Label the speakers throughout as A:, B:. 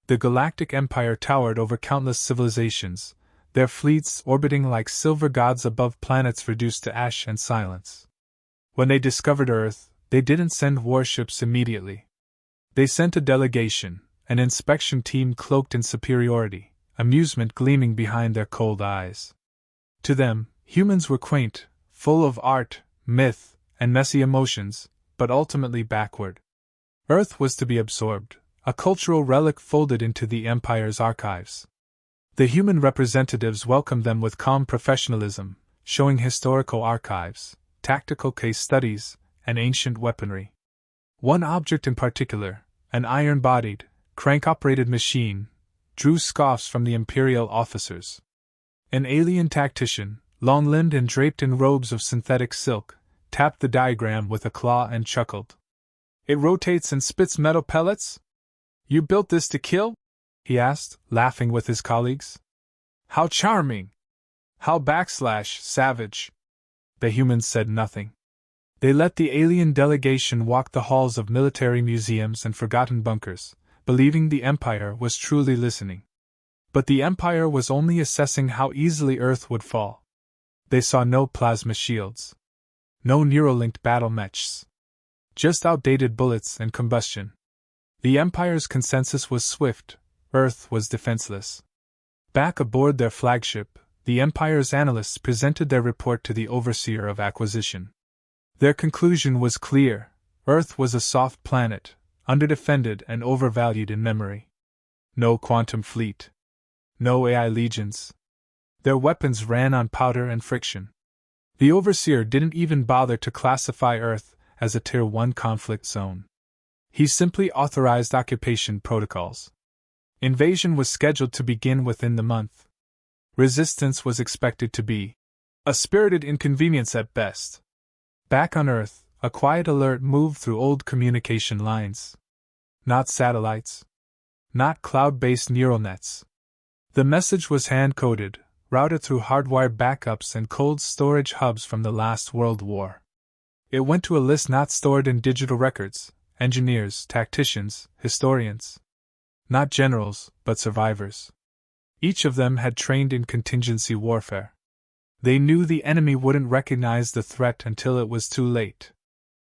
A: The Galactic Empire towered over countless civilizations, their fleets orbiting like silver gods above planets reduced to ash and silence. When they discovered Earth, they didn't send warships immediately. They sent a delegation, an inspection team cloaked in superiority, amusement gleaming behind their cold eyes. To them, humans were quaint, full of art, myth, and messy emotions, but ultimately backward. Earth was to be absorbed, a cultural relic folded into the Empire's archives. The human representatives welcomed them with calm professionalism, showing historical archives, tactical case studies, and ancient weaponry. One object in particular, an iron-bodied, crank-operated machine, drew scoffs from the Imperial officers. An alien tactician, long-limbed and draped in robes of synthetic silk, tapped the diagram with a claw and chuckled. "It rotates and spits metal pellets? You built this to kill?" he asked, laughing with his colleagues. "How charming! How savage!" The humans said nothing. They let the alien delegation walk the halls of military museums and forgotten bunkers, believing the Empire was truly listening. But the Empire was only assessing how easily Earth would fall. They saw no plasma shields. No neuralinked battle mechs. Just outdated bullets and combustion. The Empire's consensus was swift: Earth was defenseless. Back aboard their flagship, the Empire's analysts presented their report to the Overseer of Acquisition. Their conclusion was clear: Earth was a soft planet, underdefended and overvalued in memory. No quantum fleet. No AI legions. Their weapons ran on powder and friction. The Overseer didn't even bother to classify Earth as a Tier 1 conflict zone. He simply authorized occupation protocols. Invasion was scheduled to begin within the month. Resistance was expected to be a spirited inconvenience at best. Back on Earth, a quiet alert moved through old communication lines. Not satellites. Not cloud-based neural nets. The message was hand-coded, routed through hardwired backups and cold storage hubs from the last World War. It went to a list not stored in digital records: engineers, tacticians, historians. Not generals, but survivors. Each of them had trained in contingency warfare. They knew the enemy wouldn't recognize the threat until it was too late.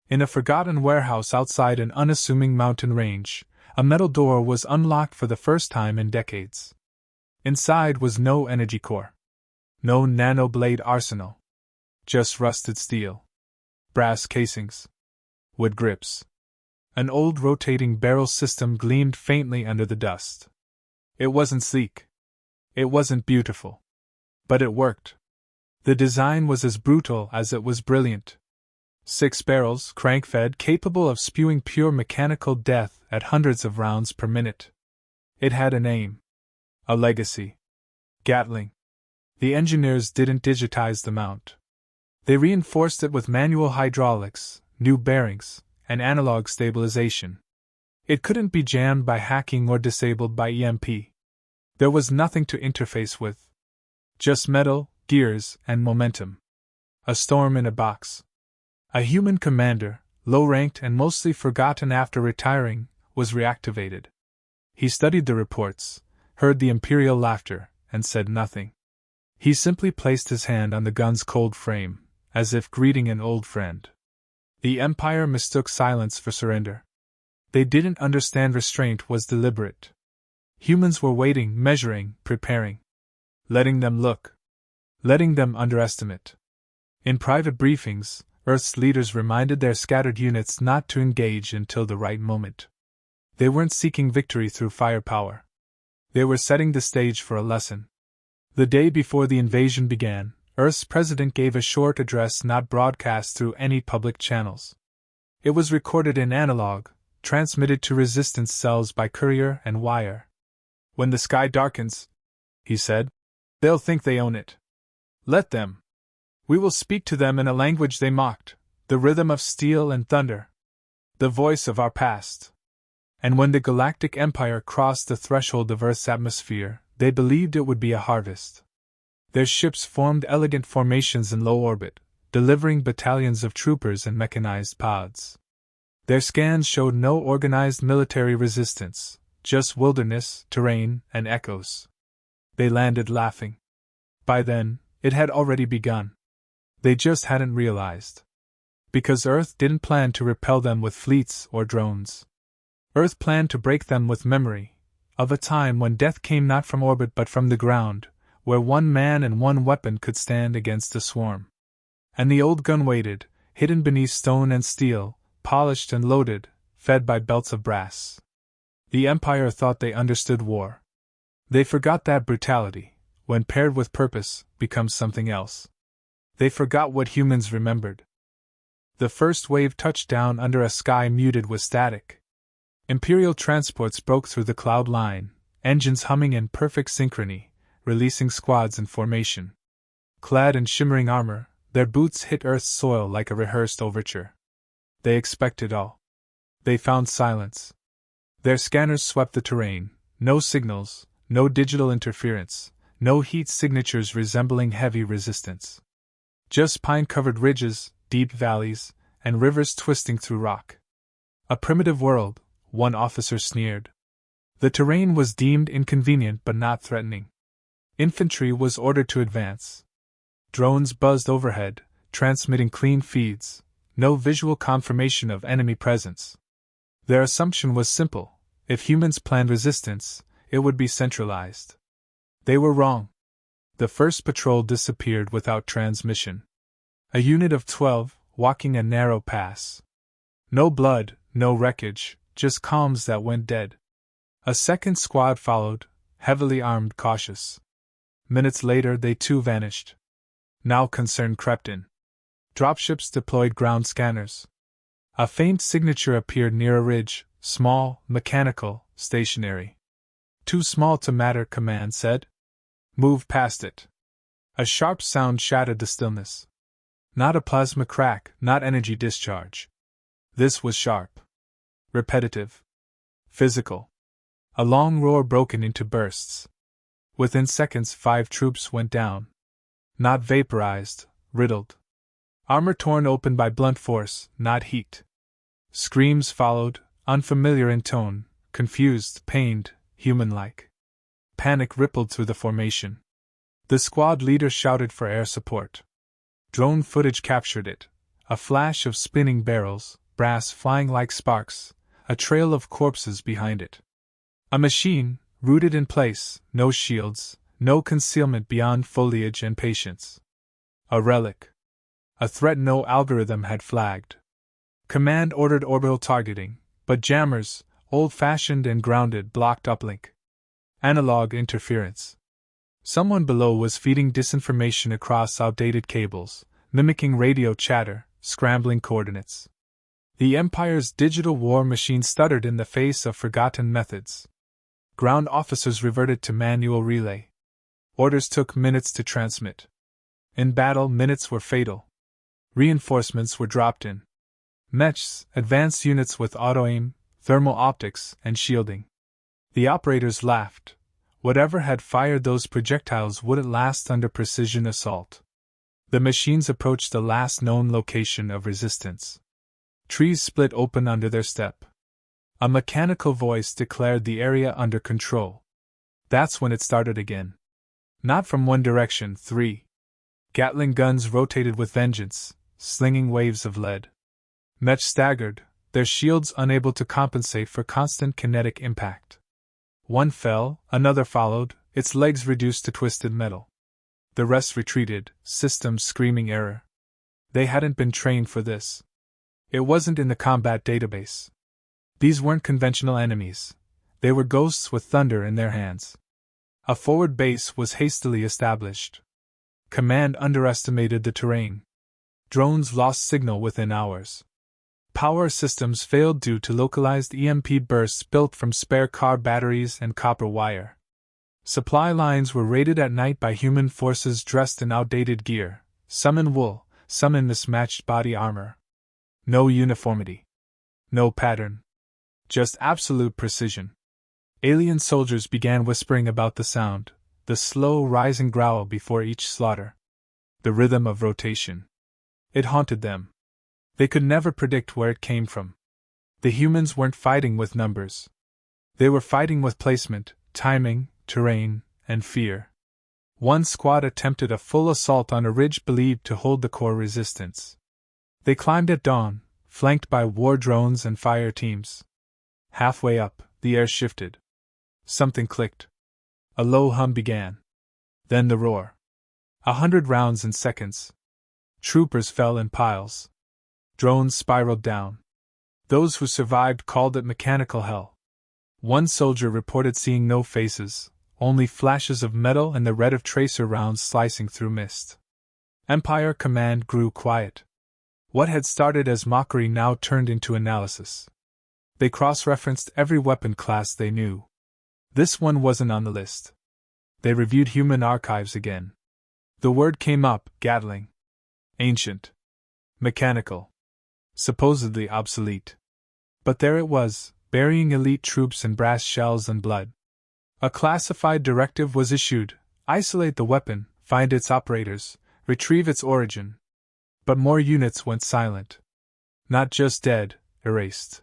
A: In a forgotten warehouse outside an unassuming mountain range, a metal door was unlocked for the first time in decades. Inside was no energy core. No nanoblade arsenal. Just rusted steel. Brass casings. Wood grips. An old rotating barrel system gleamed faintly under the dust. It wasn't sleek. It wasn't beautiful. But it worked. The design was as brutal as it was brilliant. 6 barrels, crank-fed, capable of spewing pure mechanical death at hundreds of rounds per minute. It had a name. A legacy. Gatling. The engineers didn't digitize the mount. They reinforced it with manual hydraulics, new bearings, and analog stabilization. It couldn't be jammed by hacking or disabled by EMP. There was nothing to interface with. Just metal, gears, and momentum. A storm in a box. A human commander, low-ranked and mostly forgotten after retiring, was reactivated. He studied the reports, heard the Imperial laughter, and said nothing. He simply placed his hand on the gun's cold frame, as if greeting an old friend. The Empire mistook silence for surrender. They didn't understand restraint was deliberate. Humans were waiting, measuring, preparing. Letting them look. Letting them underestimate. In private briefings, Earth's leaders reminded their scattered units not to engage until the right moment. They weren't seeking victory through firepower. They were setting the stage for a lesson. The day before the invasion began, Earth's president gave a short address not broadcast through any public channels. It was recorded in analog, transmitted to resistance cells by courier and wire. "When the sky darkens," he said, "they'll think they own it. Let them. We will speak to them in a language they mocked, the rhythm of steel and thunder. The voice of our past." And when the Galactic Empire crossed the threshold of Earth's atmosphere, they believed it would be a harvest. Their ships formed elegant formations in low orbit, delivering battalions of troopers and mechanized pods. Their scans showed no organized military resistance, just wilderness, terrain, and echoes. They landed laughing. By then, it had already begun. They just hadn't realized. Because Earth didn't plan to repel them with fleets or drones. Earth planned to break them with memory of a time when death came not from orbit but from the ground, where one man and one weapon could stand against a swarm. And the old gun waited, hidden beneath stone and steel, polished and loaded, fed by belts of brass. The Empire thought they understood war. They forgot that brutality, when paired with purpose, becomes something else. They forgot what humans remembered. The first wave touched down under a sky muted with static. Imperial transports broke through the cloud line, engines humming in perfect synchrony, releasing squads in formation. Clad in shimmering armor, their boots hit Earth's soil like a rehearsed overture. They expected all. They found silence. Their scanners swept the terrain, no signals, no digital interference, no heat signatures resembling heavy resistance. Just pine-covered ridges, deep valleys, and rivers twisting through rock. A primitive world, one officer sneered. The terrain was deemed inconvenient but not threatening. Infantry was ordered to advance. Drones buzzed overhead, transmitting clean feeds, no visual confirmation of enemy presence. Their assumption was simple: if humans planned resistance, it would be centralized. They were wrong. The first patrol disappeared without transmission. A unit of 12, walking a narrow pass. No blood, no wreckage, just calms that went dead. A second squad followed, heavily armed, cautious. Minutes later they too vanished. Now concern crept in. Dropships deployed ground scanners. A faint signature appeared near a ridge, small, mechanical, stationary. Too small to matter, command said. Move past it. A sharp sound shattered the stillness. Not a plasma crack, not energy discharge. This was sharp. Repetitive. Physical. A long roar broken into bursts. Within seconds 5 troops went down. Not vaporized, riddled. Armor torn open by blunt force, not heat. Screams followed, unfamiliar in tone, confused, pained, human-like. Panic rippled through the formation. The squad leader shouted for air support. Drone footage captured it. A flash of spinning barrels, brass flying like sparks, a trail of corpses behind it. A machine, rooted in place, no shields, no concealment beyond foliage and patience. A relic. A threat no algorithm had flagged. Command ordered orbital targeting, but jammers, old-fashioned and grounded, blocked uplink. Analog interference. Someone below was feeding disinformation across outdated cables, mimicking radio chatter, scrambling coordinates. The Empire's digital war machine stuttered in the face of forgotten methods. Ground officers reverted to manual relay. Orders took minutes to transmit. In battle, minutes were fatal. Reinforcements were dropped in. Mechs, advanced units with auto-aim, thermal optics, and shielding. The operators laughed. Whatever had fired those projectiles wouldn't last under precision assault. The machines approached the last known location of resistance. Trees split open under their step. A mechanical voice declared the area under control. That's when it started again. Not from one direction, 3. Gatling guns rotated with vengeance, slinging waves of lead. Mech staggered, their shields unable to compensate for constant kinetic impact. One fell, another followed, its legs reduced to twisted metal. The rest retreated, systems screaming error. They hadn't been trained for this. It wasn't in the combat database. These weren't conventional enemies. They were ghosts with thunder in their hands. A forward base was hastily established. Command underestimated the terrain. Drones lost signal within hours. Power systems failed due to localized EMP bursts built from spare car batteries and copper wire. Supply lines were raided at night by human forces dressed in outdated gear, some in wool, some in mismatched body armor. No uniformity. No pattern. Just absolute precision. Alien soldiers began whispering about the sound, the slow rising growl before each slaughter. The rhythm of rotation. It haunted them. They could never predict where it came from. The humans weren't fighting with numbers. They were fighting with placement, timing, terrain, and fear. One squad attempted a full assault on a ridge believed to hold the core resistance. They climbed at dawn, flanked by war drones and fire teams. Halfway up, the air shifted. Something clicked. A low hum began. Then the roar. 100 rounds in seconds. Troopers fell in piles. Drones spiraled down. Those who survived called it mechanical hell. One soldier reported seeing no faces, only flashes of metal and the red of tracer rounds slicing through mist. Empire command grew quiet. What had started as mockery now turned into analysis. They cross-referenced every weapon class they knew. This one wasn't on the list. They reviewed human archives again. The word came up: Gatling. Ancient. Mechanical. Supposedly obsolete. But there it was, burying elite troops in brass shells and blood. A classified directive was issued: isolate the weapon, find its operators, retrieve its origin. But more units went silent. Not just dead, erased.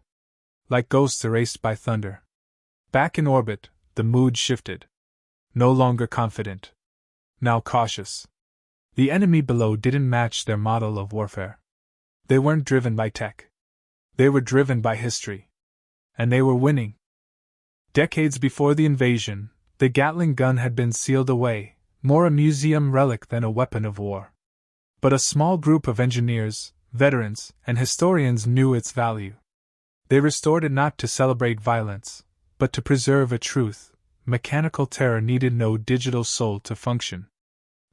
A: Like ghosts erased by thunder. Back in orbit, the mood shifted. No longer confident. Now cautious. The enemy below didn't match their model of warfare. They weren't driven by tech. They were driven by history. And they were winning. Decades before the invasion, the Gatling gun had been sealed away, more a museum relic than a weapon of war. But a small group of engineers, veterans, and historians knew its value. They restored it not to celebrate violence, but to preserve a truth: mechanical terror needed no digital soul to function.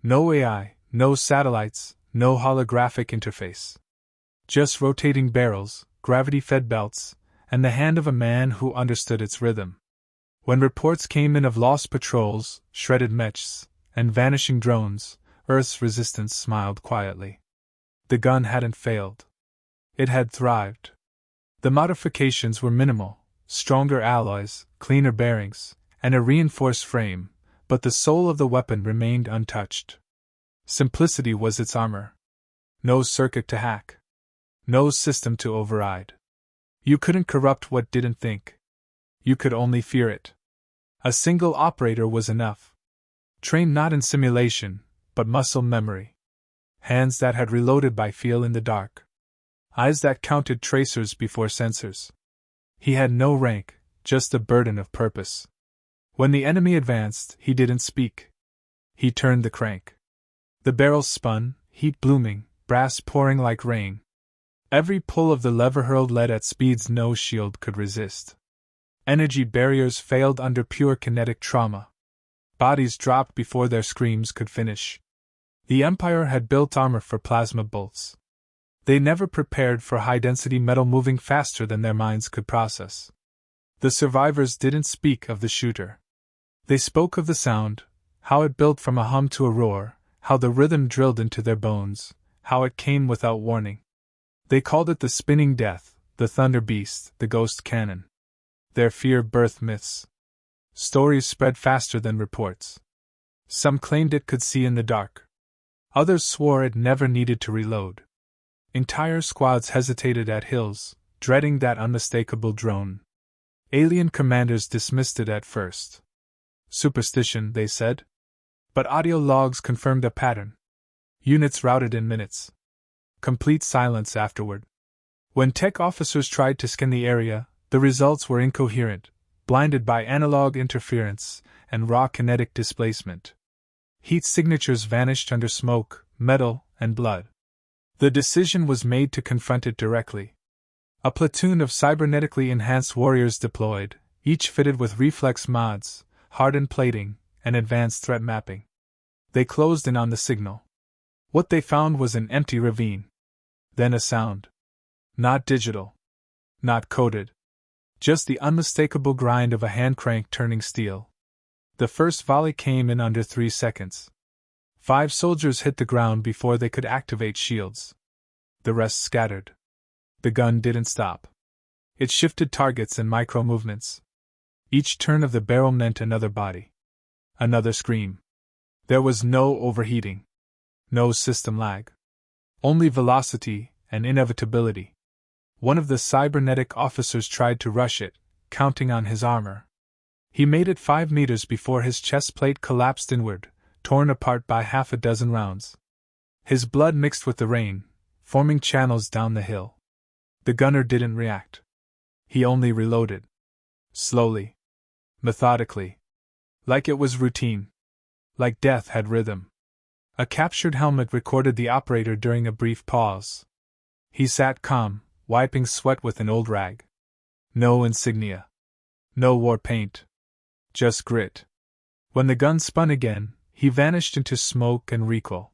A: No AI, no satellites, no holographic interface. Just rotating barrels, gravity-fed belts, and the hand of a man who understood its rhythm. When reports came in of lost patrols, shredded mechs, and vanishing drones, Earth's resistance smiled quietly. The gun hadn't failed. It had thrived. The modifications were minimal: stronger alloys, cleaner bearings, and a reinforced frame, but the soul of the weapon remained untouched. Simplicity was its armor. No circuit to hack. No system to override. You couldn't corrupt what didn't think. You could only fear it. A single operator was enough. Trained not in simulation, but muscle memory. Hands that had reloaded by feel in the dark. Eyes that counted tracers before sensors. He had no rank, just a burden of purpose. When the enemy advanced, he didn't speak. He turned the crank. The barrels spun, heat blooming, brass pouring like rain. Every pull of the lever hurled lead at speeds no shield could resist. Energy barriers failed under pure kinetic trauma. Bodies dropped before their screams could finish. The Empire had built armor for plasma bolts. They never prepared for high-density metal moving faster than their minds could process. The survivors didn't speak of the shooter. They spoke of the sound, how it built from a hum to a roar, how the rhythm drilled into their bones, how it came without warning. They called it the spinning death, the thunder beast, the ghost cannon. Their fear birthed myths. Stories spread faster than reports. Some claimed it could see in the dark. Others swore it never needed to reload. Entire squads hesitated at hills, dreading that unmistakable drone. Alien commanders dismissed it at first. Superstition, they said. But audio logs confirmed a pattern. Units routed in minutes. Complete silence afterward. When tech officers tried to scan the area, the results were incoherent, blinded by analog interference and raw kinetic displacement. Heat signatures vanished under smoke, metal, and blood. The decision was made to confront it directly. A platoon of cybernetically enhanced warriors deployed, each fitted with reflex mods, hardened plating, and advanced threat mapping. They closed in on the signal. What they found was an empty ravine. Then a sound. Not digital. Not coded. Just the unmistakable grind of a hand crank turning steel. The first volley came in under 3 seconds. 5 soldiers hit the ground before they could activate shields. The rest scattered. The gun didn't stop. It shifted targets in micro movements. Each turn of the barrel meant another body. Another scream. There was no overheating. No system lag. Only velocity and inevitability. One of the cybernetic officers tried to rush it, counting on his armor, He made it 5 meters before his chest plate collapsed inward, torn apart by half a dozen rounds. His blood mixed with the rain, forming channels down the hill. The gunner didn't react. He only reloaded. Slowly. Methodically. Like it was routine. Like death had rhythm. A captured helmet recorded the operator during a brief pause. He sat calm, wiping sweat with an old rag. No insignia. No war paint. Just grit. When the gun spun again, he vanished into smoke and recoil.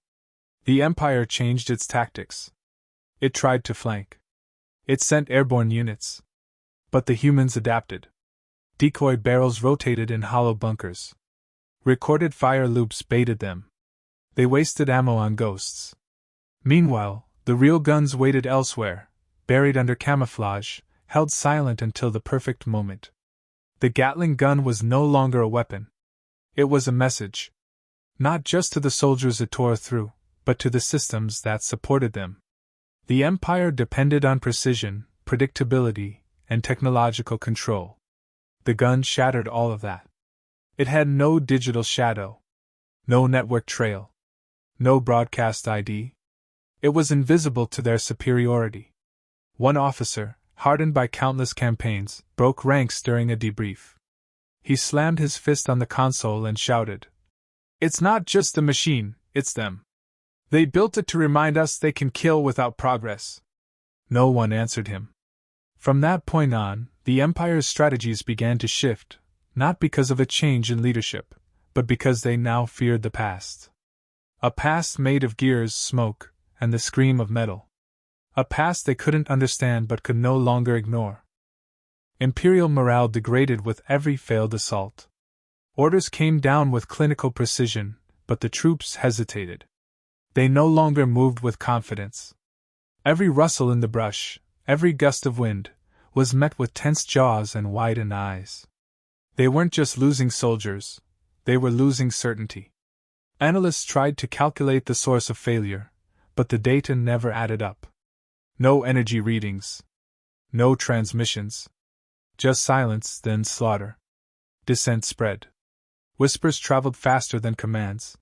A: The Empire changed its tactics. It tried to flank. It sent airborne units. But the humans adapted. Decoy barrels rotated in hollow bunkers. Recorded fire loops baited them. They wasted ammo on ghosts. Meanwhile, the real guns waited elsewhere, buried under camouflage, held silent until the perfect moment. The Gatling gun was no longer a weapon. It was a message. Not just to the soldiers it tore through, but to the systems that supported them. The Empire depended on precision, predictability, and technological control. The gun shattered all of that. It had no digital shadow. No network trail. No broadcast ID. It was invisible to their superiority. One officer, hardened by countless campaigns, broke ranks during a debrief. He slammed his fist on the console and shouted, "It's not just the machine, it's them. They built it to remind us they can kill without progress." No one answered him. From that point on, the Empire's strategies began to shift, not because of a change in leadership, but because they now feared the past. A past made of gears, smoke, and the scream of metal. A past they couldn't understand but could no longer ignore. Imperial morale degraded with every failed assault. Orders came down with clinical precision, but the troops hesitated. They no longer moved with confidence. Every rustle in the brush, every gust of wind, was met with tense jaws and widened eyes. They weren't just losing soldiers, they were losing certainty. Analysts tried to calculate the source of failure, but the data never added up. No energy readings. No transmissions. Just silence, then slaughter. Dissent spread. Whispers traveled faster than commands.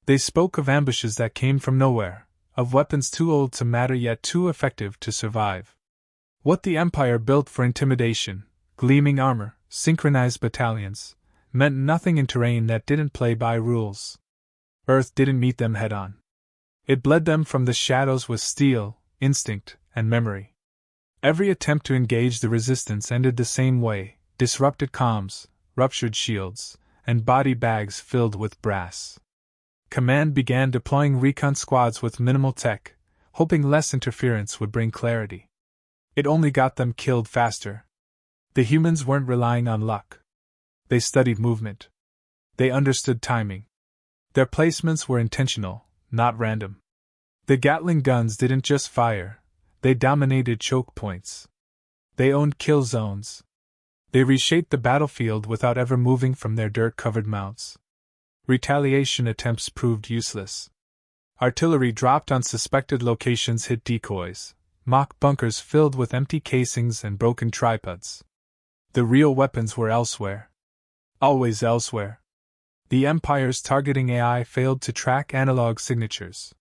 A: They spoke of ambushes that came from nowhere, of weapons too old to matter yet too effective to survive. What the Empire built for intimidation, gleaming armor, synchronized battalions, meant nothing in terrain that didn't play by rules. Earth didn't meet them head-on. It bled them from the shadows with steel, instinct, and memory. Every attempt to engage the resistance ended the same way: disrupted comms, ruptured shields, and body bags filled with brass. Command began deploying recon squads with minimal tech, hoping less interference would bring clarity. It only got them killed faster. The humans weren't relying on luck. They studied movement. They understood timing. Their placements were intentional, not random. The Gatling guns didn't just fire, they dominated choke points. They owned kill zones. They reshaped the battlefield without ever moving from their dirt-covered mounts. Retaliation attempts proved useless. Artillery dropped on suspected locations hit decoys, mock bunkers filled with empty casings and broken tripods. The real weapons were elsewhere. Always elsewhere. The Empire's targeting AI failed to track analog signatures.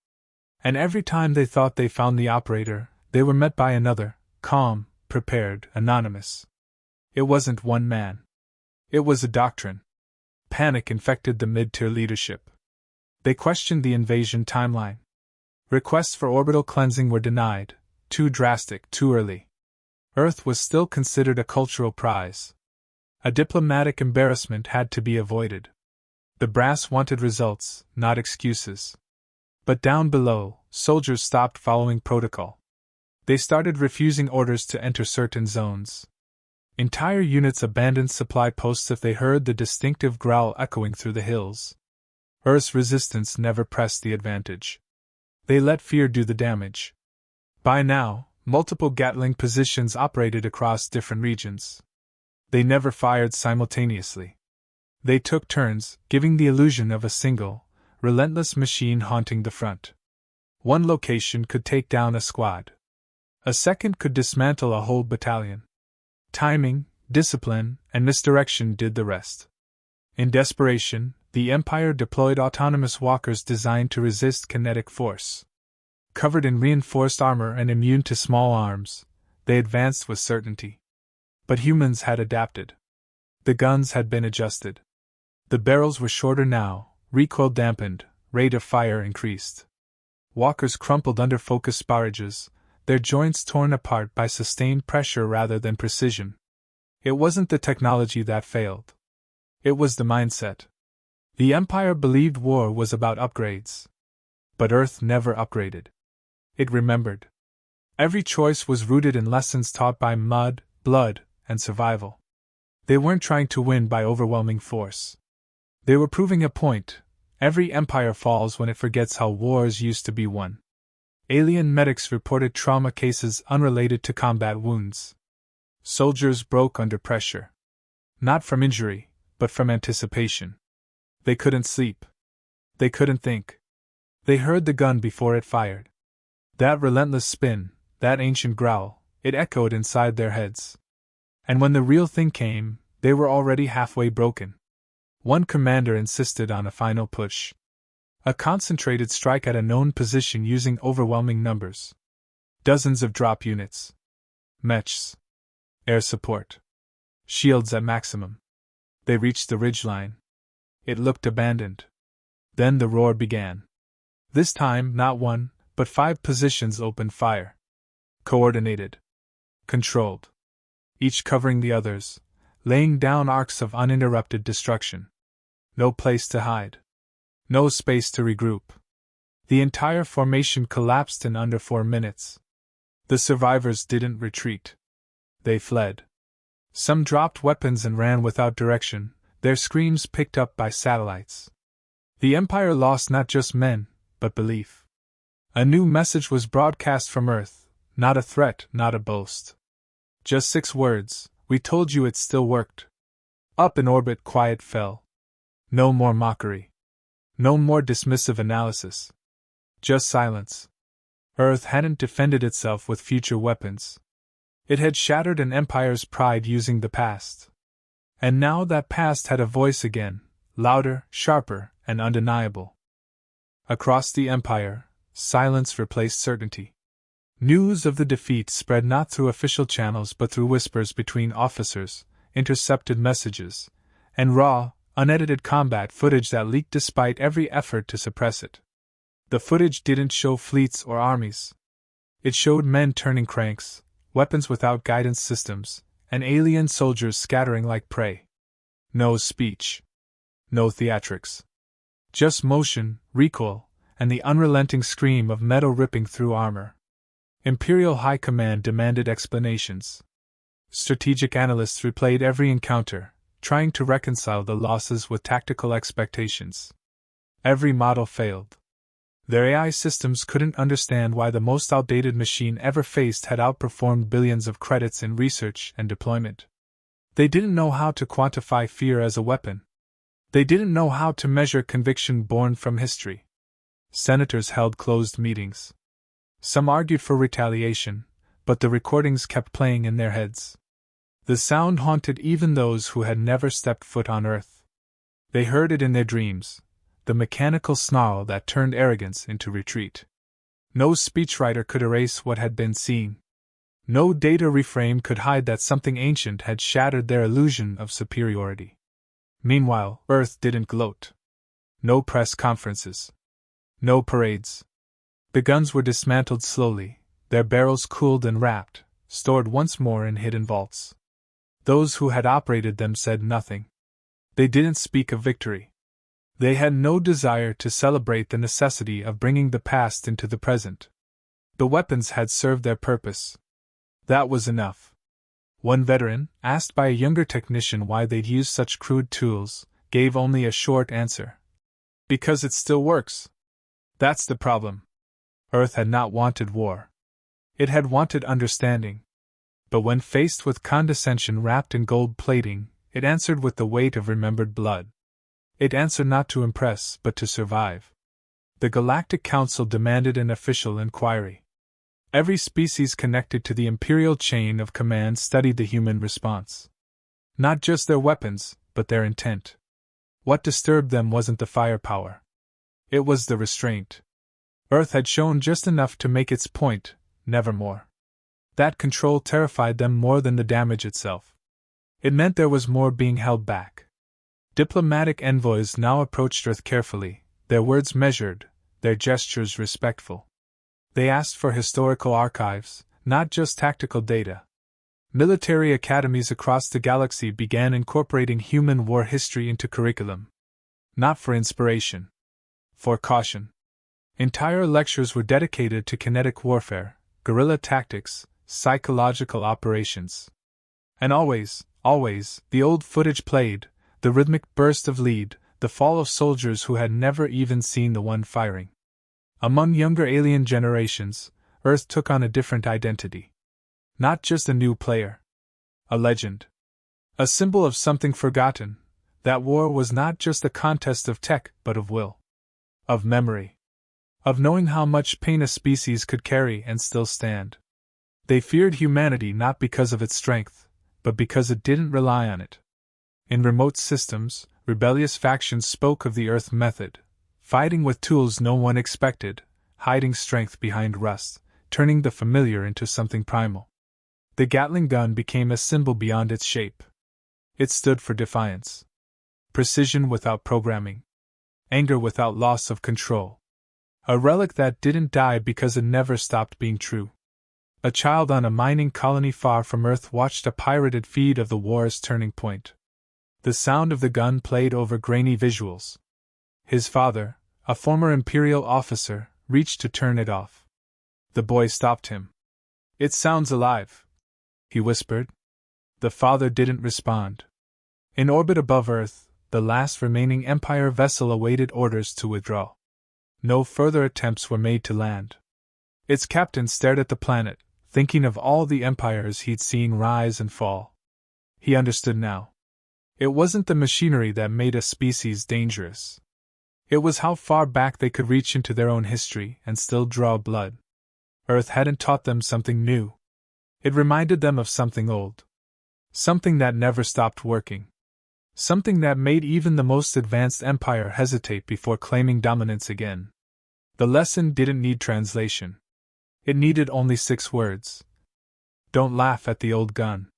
A: And every time they thought they found the operator, they were met by another, calm, prepared, anonymous. It wasn't one man. It was a doctrine. Panic infected the mid-tier leadership. They questioned the invasion timeline. Requests for orbital cleansing were denied, too drastic, too early. Earth was still considered a cultural prize. A diplomatic embarrassment had to be avoided. The brass wanted results, not excuses. But down below, soldiers stopped following protocol. They started refusing orders to enter certain zones. Entire units abandoned supply posts if they heard the distinctive growl echoing through the hills. Earth's resistance never pressed the advantage. They let fear do the damage. By now, multiple Gatling positions operated across different regions. They never fired simultaneously. They took turns, giving the illusion of a single, relentless machine haunting the front. One location could take down a squad. A second could dismantle a whole battalion. Timing, discipline, and misdirection did the rest. In desperation, the Empire deployed autonomous walkers designed to resist kinetic force. Covered in reinforced armor and immune to small arms, they advanced with certainty. But humans had adapted. The guns had been adjusted. The barrels were shorter now, recoil dampened, rate of fire increased. Walkers crumpled under focused barrages, their joints torn apart by sustained pressure rather than precision. It wasn't the technology that failed. It was the mindset. The Empire believed war was about upgrades. But Earth never upgraded. It remembered. Every choice was rooted in lessons taught by mud, blood, and survival. They weren't trying to win by overwhelming force. They were proving a point. Every empire falls when it forgets how wars used to be won. Alien medics reported trauma cases unrelated to combat wounds. Soldiers broke under pressure. Not from injury, but from anticipation. They couldn't sleep. They couldn't think. They heard the gun before it fired. That relentless spin, that ancient growl, it echoed inside their heads. And when the real thing came, they were already halfway broken. One commander insisted on a final push. A concentrated strike at a known position using overwhelming numbers. Dozens of drop units. Mechs. Air support. Shields at maximum. They reached the ridgeline. It looked abandoned. Then the roar began. This time, not one, but 5 positions opened fire. Coordinated. Controlled. Each covering the others, laying down arcs of uninterrupted destruction. No place to hide. No space to regroup. The entire formation collapsed in under 4 minutes. The survivors didn't retreat. They fled. Some dropped weapons and ran without direction, their screams picked up by satellites. The Empire lost not just men, but belief. A new message was broadcast from Earth, not a threat, not a boast. Just 6 words, we told you it still worked. Up in orbit, quiet fell. No more mockery. No more dismissive analysis. Just silence. Earth hadn't defended itself with future weapons. It had shattered an empire's pride using the past. And now that past had a voice again, louder, sharper, and undeniable. Across the empire, silence replaced certainty. News of the defeat spread not through official channels but through whispers between officers, intercepted messages, and raw, unedited combat footage that leaked despite every effort to suppress it. The footage didn't show fleets or armies. It showed men turning cranks, weapons without guidance systems, and alien soldiers scattering like prey. No speech. No theatrics. Just motion, recoil, and the unrelenting scream of metal ripping through armor. Imperial High Command demanded explanations. Strategic analysts replayed every encounter, trying to reconcile the losses with tactical expectations. Every model failed. Their AI systems couldn't understand why the most outdated machine ever faced had outperformed billions of credits in research and deployment. They didn't know how to quantify fear as a weapon. They didn't know how to measure conviction born from history. Senators held closed meetings. Some argued for retaliation, but the recordings kept playing in their heads. The sound haunted even those who had never stepped foot on Earth. They heard it in their dreams, the mechanical snarl that turned arrogance into retreat. No speechwriter could erase what had been seen. No data reframe could hide that something ancient had shattered their illusion of superiority. Meanwhile, Earth didn't gloat. No press conferences. No parades. The guns were dismantled slowly, their barrels cooled and wrapped, stored once more in hidden vaults. Those who had operated them said nothing. They didn't speak of victory. They had no desire to celebrate the necessity of bringing the past into the present. The weapons had served their purpose. That was enough. One veteran, asked by a younger technician why they'd used such crude tools, gave only a short answer. Because it still works. That's the problem. Earth had not wanted war. It had wanted understanding. But when faced with condescension wrapped in gold plating, it answered with the weight of remembered blood. It answered not to impress, but to survive. The Galactic Council demanded an official inquiry. Every species connected to the Imperial chain of command studied the human response. Not just their weapons, but their intent. What disturbed them wasn't the firepower. It was the restraint. Earth had shown just enough to make its point, never more. That control terrified them more than the damage itself. It meant there was more being held back. Diplomatic envoys now approached Earth carefully, their words measured, their gestures respectful. They asked for historical archives, not just tactical data. Military academies across the galaxy began incorporating human war history into curriculum. Not for inspiration. For caution. Entire lectures were dedicated to kinetic warfare, guerrilla tactics, psychological operations. And always, the old footage played, the rhythmic burst of lead, the fall of soldiers who had never even seen the one firing. Among younger alien generations, Earth took on a different identity. Not just a new player. A legend. A symbol of something forgotten, that war was not just a contest of tech but of will. Of memory. Of knowing how much pain a species could carry and still stand. They feared humanity not because of its strength, but because it didn't rely on it. In remote systems, rebellious factions spoke of the Earth method, fighting with tools no one expected, hiding strength behind rust, turning the familiar into something primal. The Gatling gun became a symbol beyond its shape. It stood for defiance. Precision without programming. Anger without loss of control. A relic that didn't die because it never stopped being true. A child on a mining colony far from Earth watched a pirated feed of the war's turning point. The sound of the gun played over grainy visuals. His father, a former Imperial officer, reached to turn it off. The boy stopped him. "It sounds alive," he whispered. The father didn't respond. In orbit above Earth, the last remaining Empire vessel awaited orders to withdraw. No further attempts were made to land. Its captain stared at the planet, thinking of all the empires he'd seen rise and fall. He understood now. It wasn't the machinery that made a species dangerous. It was how far back they could reach into their own history and still draw blood. Earth hadn't taught them something new. It reminded them of something old. Something that never stopped working. Something that made even the most advanced empire hesitate before claiming dominance again. The lesson didn't need translation. It needed only 6 words. Don't laugh at the old gun.